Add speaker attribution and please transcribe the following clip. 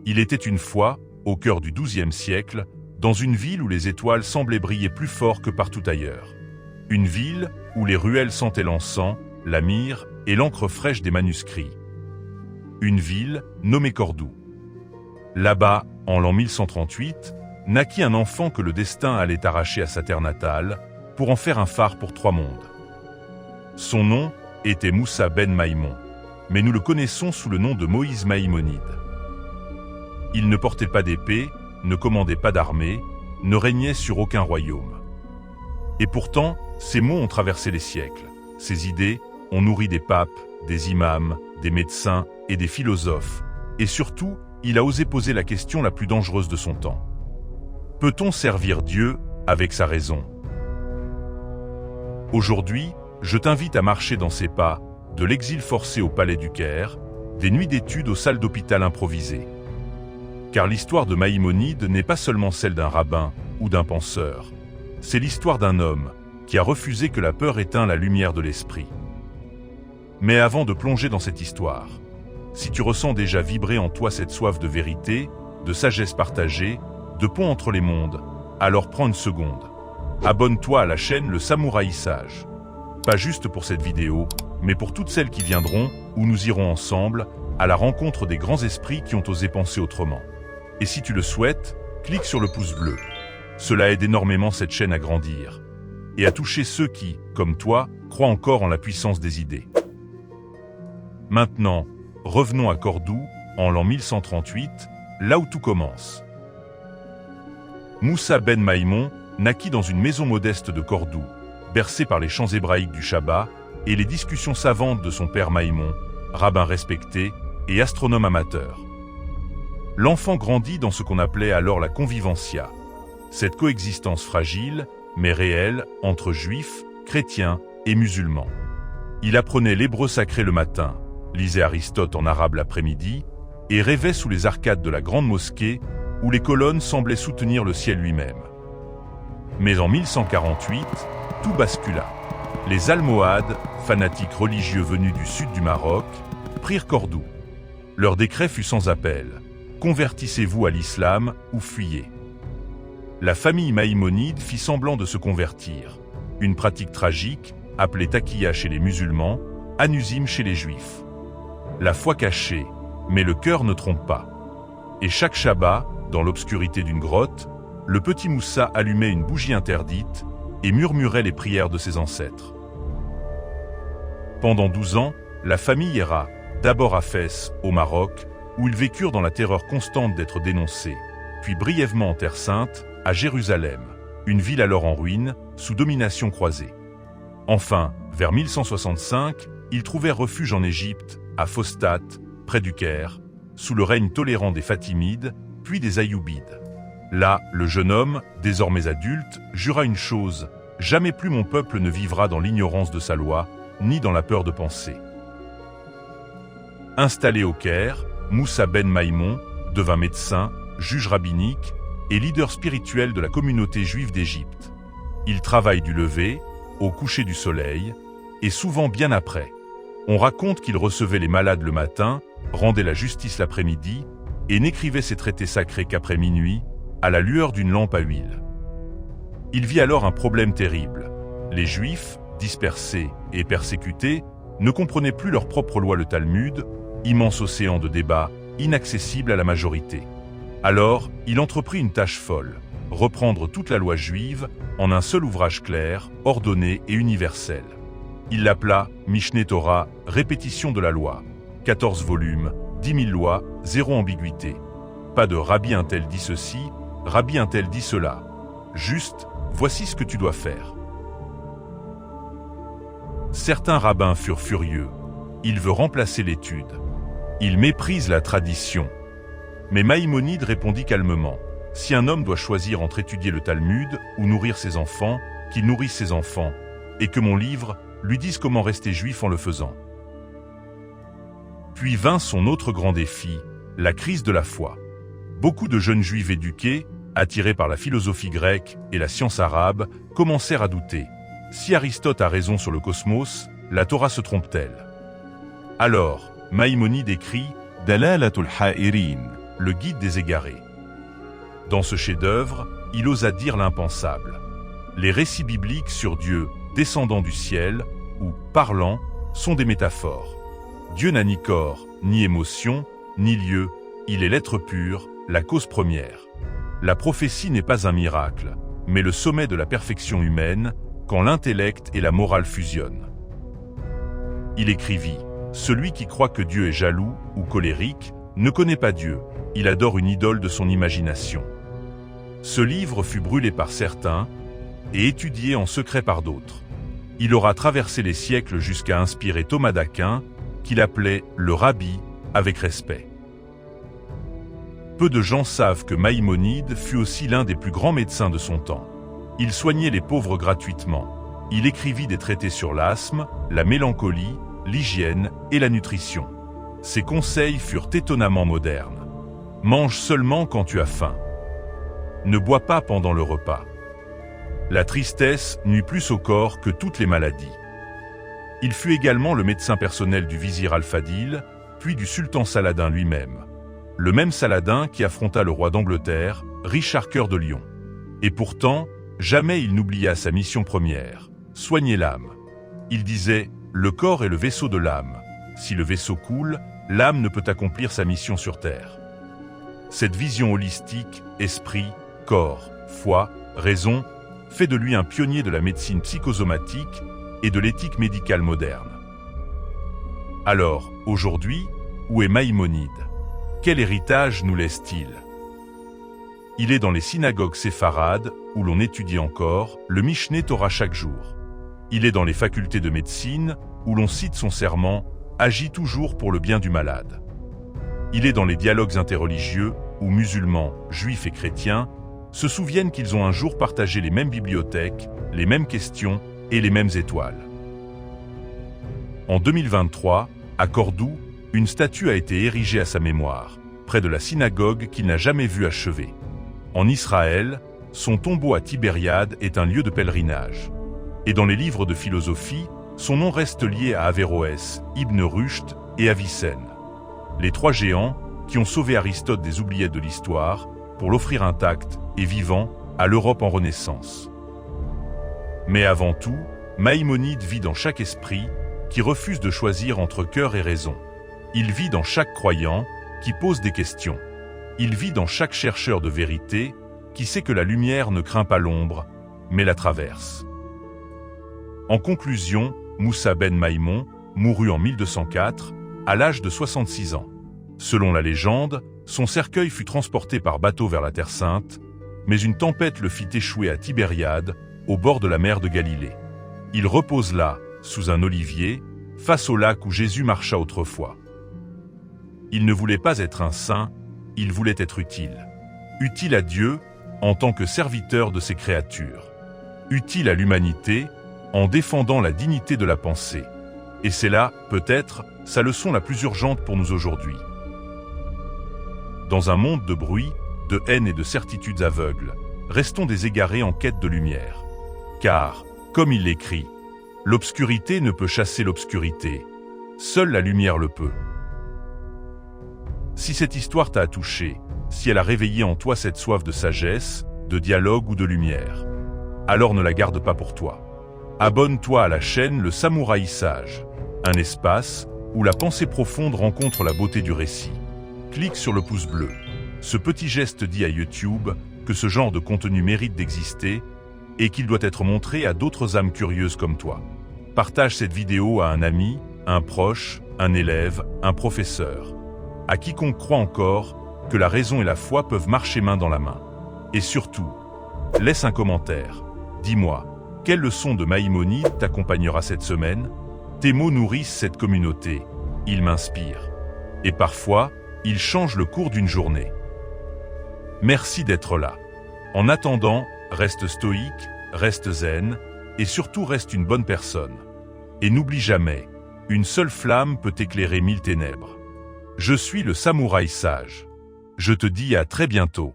Speaker 1: Il était une fois, au cœur du XIIe siècle, dans une ville où les étoiles semblaient briller plus fort que partout ailleurs. Une ville où les ruelles sentaient l'encens, la myrrhe et l'encre fraîche des manuscrits. Une ville nommée Cordoue. Là-bas, en l'an 1138, naquit un enfant que le destin allait arracher à sa terre natale pour en faire un phare pour 3 mondes. Son nom était Moussa ben Maïmon, mais nous le connaissons sous le nom de Moïse Maïmonide. Il ne portait pas d'épée, ne commandait pas d'armée, ne régnait sur aucun royaume. Et pourtant, ses mots ont traversé les siècles. Ses idées ont nourri des papes, des imams, des médecins et des philosophes. Et surtout, il a osé poser la question la plus dangereuse de son temps. Peut-on servir Dieu avec sa raison? Aujourd'hui, je t'invite à marcher dans ses pas, de l'exil forcé au palais du Caire, des nuits d'études aux salles d'hôpital improvisées. Car l'histoire de Maïmonide n'est pas seulement celle d'un rabbin ou d'un penseur. C'est l'histoire d'un homme qui a refusé que la peur éteigne la lumière de l'esprit. Mais avant de plonger dans cette histoire, si tu ressens déjà vibrer en toi cette soif de vérité, de sagesse partagée, de pont entre les mondes, alors prends une seconde. Abonne-toi à la chaîne Le Samouraï Sage. Pas juste pour cette vidéo, mais pour toutes celles qui viendront, où nous irons ensemble, à la rencontre des grands esprits qui ont osé penser autrement. Et si tu le souhaites, clique sur le pouce bleu. Cela aide énormément cette chaîne à grandir et à toucher ceux qui, comme toi, croient encore en la puissance des idées. Maintenant, revenons à Cordoue, en l'an 1138, là où tout commence. Moussa ben Maïmon naquit dans une maison modeste de Cordoue, bercé par les chants hébraïques du Shabbat et les discussions savantes de son père Maïmon, rabbin respecté et astronome amateur. L'enfant grandit dans ce qu'on appelait alors la convivencia, cette coexistence fragile, mais réelle, entre juifs, chrétiens et musulmans. Il apprenait l'hébreu sacré le matin, lisait Aristote en arabe l'après-midi, et rêvait sous les arcades de la grande mosquée, où les colonnes semblaient soutenir le ciel lui-même. Mais en 1148, tout bascula. Les Almohades, fanatiques religieux venus du sud du Maroc, prirent Cordoue. Leur décret fut sans appel. Convertissez-vous à l'islam ou fuyez. La famille Maïmonide fit semblant de se convertir. Une pratique tragique, appelée taqiya chez les musulmans, anusim chez les juifs. La foi cachée, mais le cœur ne trompe pas. Et chaque Shabbat, dans l'obscurité d'une grotte, le petit Moussa allumait une bougie interdite et murmurait les prières de ses ancêtres. Pendant 12 ans, la famille ira, d'abord à Fès, au Maroc, où ils vécurent dans la terreur constante d'être dénoncés, puis brièvement en Terre Sainte, à Jérusalem, une ville alors en ruine, sous domination croisée. Enfin, vers 1165, ils trouvèrent refuge en Égypte, à Phostat, près du Caire, sous le règne tolérant des Fatimides, puis des Ayyoubides. Là, le jeune homme, désormais adulte, jura une chose: jamais plus mon peuple ne vivra dans l'ignorance de sa loi, ni dans la peur de penser. Installé au Caire, Moussa ben Maïmon devint médecin, juge rabbinique et leader spirituel de la communauté juive d'Égypte. Il travaille du lever au coucher du soleil et souvent bien après. On raconte qu'il recevait les malades le matin, rendait la justice l'après-midi et n'écrivait ses traités sacrés qu'après minuit, à la lueur d'une lampe à huile. Il vit alors un problème terrible. Les Juifs, dispersés et persécutés, ne comprenaient plus leur propre loi, le Talmud, immense océan de débats, inaccessible à la majorité. Alors, il entreprit une tâche folle, reprendre toute la loi juive en un seul ouvrage clair, ordonné et universel. Il l'appela Mishneh Torah, répétition de la loi. 14 volumes, 10 000 lois, 0 ambiguïté. Pas de rabbi un tel dit ceci, rabbi un tel dit cela. Juste, voici ce que tu dois faire. Certains rabbins furent furieux. Il veut remplacer l'étude. Il méprise la tradition. Mais Maïmonide répondit calmement: si un homme doit choisir entre étudier le Talmud ou nourrir ses enfants, qu'il nourrisse ses enfants, et que mon livre lui dise comment rester juif en le faisant. Puis vint son autre grand défi, la crise de la foi. Beaucoup de jeunes juifs éduqués, attirés par la philosophie grecque et la science arabe, commencèrent à douter. Si Aristote a raison sur le cosmos, la Torah se trompe-t-elle? Alors, Maïmonide écrit
Speaker 2: دلالة الحائرين.
Speaker 1: Le guide des égarés. Dans ce chef-d'œuvre, il osa dire l'impensable. Les récits bibliques sur Dieu descendant du ciel ou parlant sont des métaphores. Dieu n'a ni corps, ni émotion, ni lieu, il est l'être pur, la cause première. La prophétie n'est pas un miracle, mais le sommet de la perfection humaine, quand l'intellect et la morale fusionnent. Il écrivit « Celui qui croit que Dieu est jaloux ou colérique ne connaît pas Dieu, il adore une idole de son imagination. » Ce livre fut brûlé par certains et étudié en secret par d'autres. Il aura traversé les siècles jusqu'à inspirer Thomas d'Aquin, qu'il appelait le Rabbi avec respect. Peu de gens savent que Maïmonide fut aussi l'un des plus grands médecins de son temps. Il soignait les pauvres gratuitement. Il écrivit des traités sur l'asthme, la mélancolie, l'hygiène et la nutrition. Ses conseils furent étonnamment modernes. Mange seulement quand tu as faim. Ne bois pas pendant le repas. La tristesse nuit plus au corps que toutes les maladies. Il fut également le médecin personnel du vizir Al-Fadil, puis du sultan Saladin lui-même. Le même Saladin qui affronta le roi d'Angleterre, Richard Cœur de Lion. Et pourtant, jamais il n'oublia sa mission première, soigner l'âme. Il disait « Le corps est le vaisseau de l'âme. Si le vaisseau coule, l'âme ne peut accomplir sa mission sur terre. » Cette vision holistique, esprit, corps, foi, raison, fait de lui un pionnier de la médecine psychosomatique et de l'éthique médicale moderne. Alors, aujourd'hui, où est Maïmonide? Quel héritage nous laisse-t-il? Il est dans les synagogues séfarades, où l'on étudie encore le Mishneh Torah chaque jour. Il est dans les facultés de médecine, où l'on cite son serment « Agis toujours pour le bien du malade ». Il est dans les dialogues interreligieux, où musulmans, juifs et chrétiens se souviennent qu'ils ont un jour partagé les mêmes bibliothèques, les mêmes questions et les mêmes étoiles. En 2023, à Cordoue, une statue a été érigée à sa mémoire, près de la synagogue qu'il n'a jamais vue achevée. En Israël, son tombeau à Tibériade est un lieu de pèlerinage. Et dans les livres de philosophie, son nom reste lié à Averroès, Ibn Rushd et Avicenne. Les trois géants qui ont sauvé Aristote des oubliettes de l'histoire pour l'offrir intact et vivant à l'Europe en Renaissance. Mais avant tout, Maïmonide vit dans chaque esprit qui refuse de choisir entre cœur et raison. Il vit dans chaque croyant qui pose des questions. Il vit dans chaque chercheur de vérité qui sait que la lumière ne craint pas l'ombre, mais la traverse. En conclusion, Moussa ben Maïmon mourut en 1204, à l'âge de 66 ans. Selon la légende, son cercueil fut transporté par bateau vers la Terre Sainte, mais une tempête le fit échouer à Tibériade, au bord de la mer de Galilée. Il repose là, sous un olivier, face au lac où Jésus marcha autrefois. Il ne voulait pas être un saint, il voulait être utile. Utile à Dieu, en tant que serviteur de ses créatures. Utile à l'humanité, en défendant la dignité de la pensée. Et c'est là, peut-être, sa leçon la plus urgente pour nous aujourd'hui. Dans un monde de bruit, de haine et de certitudes aveugles, restons des égarés en quête de lumière. Car, comme il l'écrit, l'obscurité ne peut chasser l'obscurité, seule la lumière le peut. Si cette histoire t'a touché, si elle a réveillé en toi cette soif de sagesse, de dialogue ou de lumière, alors ne la garde pas pour toi. Abonne-toi à la chaîne Le Samouraï Sage, un espace où la pensée profonde rencontre la beauté du récit. Clique sur le pouce bleu. Ce petit geste dit à YouTube que ce genre de contenu mérite d'exister et qu'il doit être montré à d'autres âmes curieuses comme toi. Partage cette vidéo à un ami, un proche, un élève, un professeur, à quiconque croit encore que la raison et la foi peuvent marcher main dans la main. Et surtout, laisse un commentaire. Dis-moi, quelle leçon de Maïmonide t'accompagnera cette semaine? Tes mots nourrissent cette communauté, ils m'inspirent. Et parfois, ils changent le cours d'une journée. Merci d'être là. En attendant, reste stoïque, reste zen, et surtout reste une bonne personne. Et n'oublie jamais, une seule flamme peut éclairer 1000 ténèbres. Je suis le Samouraï Sage. Je te dis à très bientôt.